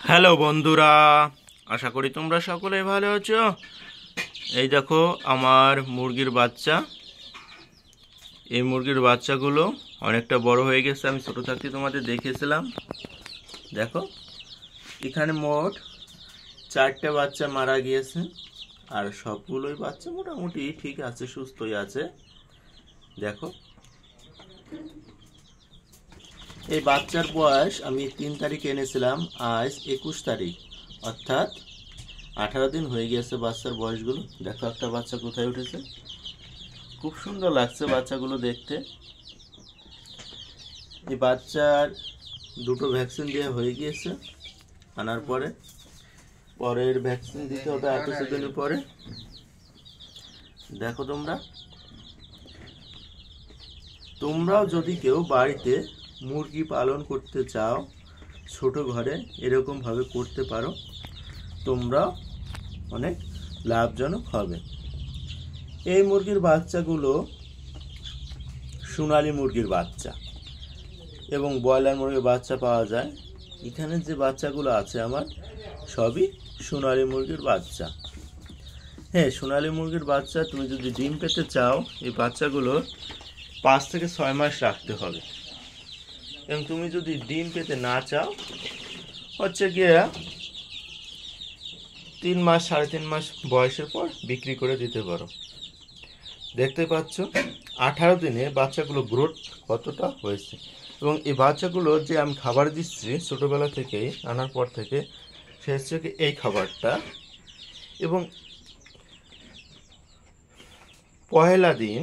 Hello বন্ধুরা, আশা করি তোমরা সকলে ভালো আছো। এই দেখো আমার মুরগির বাচ্চা। এই মুরগির বাচ্চাগুলো অনেকটা বড় হয়ে গেছে। আমি ছোট থাকতে তোমাদের দেখিয়েছিলাম। দেখো এখানে মোট 4টে বাচ্চা মারা গিয়েছে, আর সবগুলোই বাচ্চা মোটামুটি ঠিক আছে, সুস্থই আছে। দেখো এই বাচ্চার বয়স আমি 3 তারিখ এনেছিলাম, আজ 21 তারিখ, অর্থাৎ 18 দিন হয়ে গিয়েছে বাচ্চার বয়সগুলো। দেখো একটা বাচ্চা কোথায় উঠেছে, খুব সুন্দর লাগছে বাচ্চাগুলো দেখতে। এই বাচ্চার 2টো ভ্যাকসিন দেওয়া হয়ে গিয়েছে, আনার পরে পরের ভ্যাকসিন দিতে হবে আর কিছুদিন পরে। দেখো তোমরাও যদি কেউ বাড়িতে মুরগি পালন করতে চাও, ছোট ঘরে এরকম ভাবে করতে পারো, তোমরা অনেক লাভজনক হবে। এই মুরগির বাচ্চাগুলো সোনালী মুরগির বাচ্চা এবং ব্রয়লার মুরগির বাচ্চা পাওয়া যায়। এখানে যে বাচ্চাগুলো আছে আমার সবই সোনালী মুরগির বাচ্চা। হ্যাঁ, সোনালী মুরগির বাচ্চা তুমি যদি ডিম পেতে চাও, এই বাচ্চাগুলো 5 থেকে 6 মাস রাখতে হবে। এবং তুমি যদি ডিম পেতে না চাও, হচ্ছে গিয়ে 3 মাস 3.5 মাস বয়সের পর বিক্রি করে দিতে পারো। দেখতে পাচ্ছ 18 দিনে বাচ্চাগুলো গ্রোথ কতটা হয়েছে। এবং এই বাচ্চাগুলো যে আমি খাবার দিচ্ছি ছোটোবেলা থেকেই, আনার পর থেকে, সে হচ্ছে কি এই খাবারটা। এবং পয়লা দিন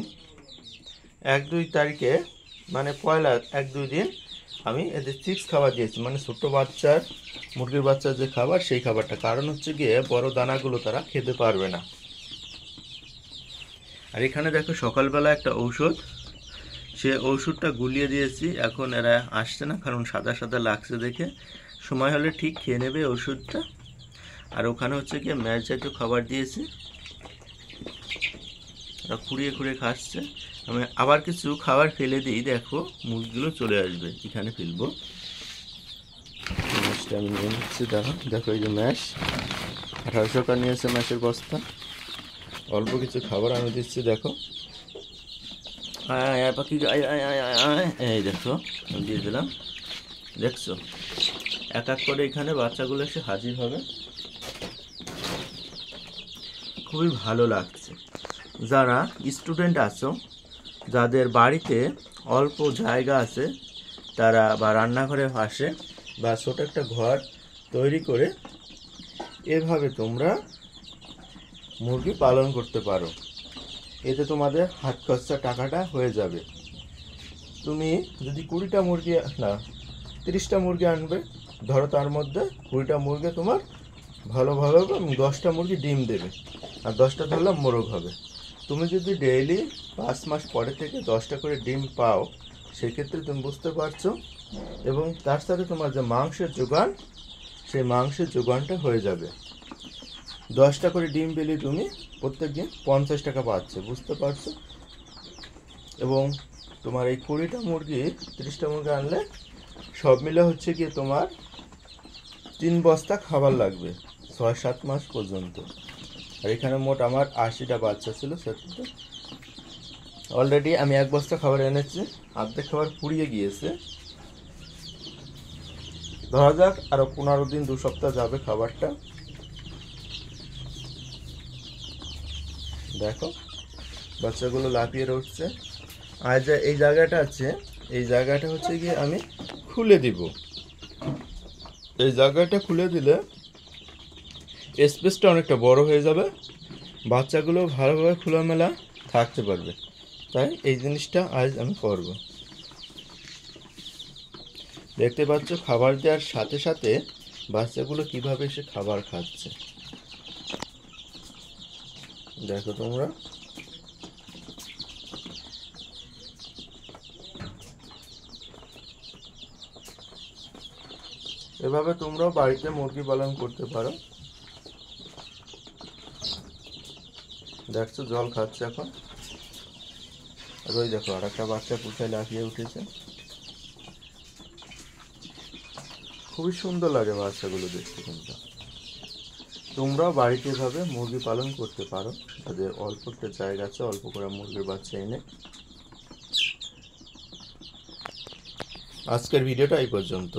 1-2 তারিখে, মানে পয়লা 1-2 দিন আমি এদের চিপস খাবার দিয়েছি, মানে ছোটো বাচ্চার মুরগির বাচ্চার যে খাবার, সেই খাবারটা। কারণ হচ্ছে গিয়ে বড় দানাগুলো তারা খেতে পারবে না। আর এখানে দেখো সকালবেলা একটা ঔষধ, সে ওষুধটা গুলিয়ে দিয়েছি। এখন এরা আসছে না, কারণ সাদা সাদা লাগছে দেখে। সময় হলে ঠিক খেয়ে নেবে ওষুধটা। আর ওখানে হচ্ছে গিয়ে ম্যাশ জাতীয় খাবার দিয়েছি, ওরা খুঁড়িয়ে খুঁড়িয়ে খাচ্ছে। আমি আবার কিছু খাবার ফেলে দিই, দেখো মুরগিগুলো চলে আসবে। এখানে ফেলবো ম্যাশটা, আমি নিয়ে নিচ্ছি। দেখো এই যে ম্যাশ, 1800 টাকা নিয়েছে ম্যাশের বস্তা। অল্প কিছু খাবার আমি দিচ্ছি। দেখো পাখি, এই দেখো আমি দিয়ে দিলাম। দেখছো এক এক করে এখানে বাচ্চাগুলো এসে হাজির হবে। খুবই ভালো লাগছে। যারা স্টুডেন্ট আছো, যাদের বাড়িতে অল্প জায়গা আছে, তারা বা রান্নাঘরের পাশে বা ছোট একটা ঘর তৈরি করে এভাবে তোমরা মুরগি পালন করতে পারো। এতে তোমাদের হাত খরচা টাকাটা হয়ে যাবে। তুমি যদি 20টা মুরগি, না 30টা মুরগি আনবে, ধরো তার মধ্যে 20টা মুরগি তোমার ভালো হবে এবং 10টা মুরগি ডিম দেবে, আর 10টা ধরলাম মোরগ হবে। তুমি যদি ডেইলি 5 মাস পরে থেকে 10টা করে ডিম পাও, সেক্ষেত্রে তুমি বুঝতে পারছো। এবং তার সাথে তোমার যে মাংসের যোগান, সেই মাংসের যোগানটা হয়ে যাবে। 10টা করে ডিম পেলে তুমি প্রত্যেক দিন 50 টাকা পাচ্ছ, বুঝতে পারছো। এবং তোমার এই 20টা মুরগি 30টা মুরগি আনলে সব মিলে হচ্ছে গিয়ে তোমার 3 বস্তা খাবার লাগবে 6-7 মাস পর্যন্ত। আর এখানে মোট আমার 80টা বাচ্চা ছিল। সেটা অলরেডি আমি 1 বস্তা খাবার এনেছি, অর্ধেক খাবার পুড়িয়ে গিয়েছে। ধরা যাক আরো 15 দিন, 2 সপ্তাহ যাবে খাবারটা। দেখো বাচ্চাগুলো লাফিয়ে উঠছে। আর যে এই জায়গাটা আছে, এই জায়গাটা হচ্ছে গিয়ে আমি খুলে দিব। এই জায়গাটা খুলে দিলে স্পেসটা অনেকটা বড় হয়ে যাবে, বাচ্চাগুলো ভালোভাবে খোলামেলা থাকতে পারবে। তাই এই জিনিসটা আজ আমি করব। দেখতে পাচ্ছ খাবার দেওয়ার সাথে সাথে বাচ্চাগুলো কিভাবে এসে খাবার খাচ্ছে। দেখো তোমরা এভাবে তোমরাও বাড়িতে মুরগি পালন করতে পারো। দেখছো জল খাচ্ছে এখন। আর ওই দেখো আর একটা বাচ্চা কোথায় লাফিয়ে উঠেছে। খুবই সুন্দর লাগে বাচ্চাগুলো দেখতে। কিন্তু তোমরাও বাড়িতে এভাবে মুরগি পালন করতে পারো, যাদের অল্প একটা জায়গা আছে, অল্প করে মুরগির বাচ্চা এনে। আজকের ভিডিওটা এই পর্যন্ত।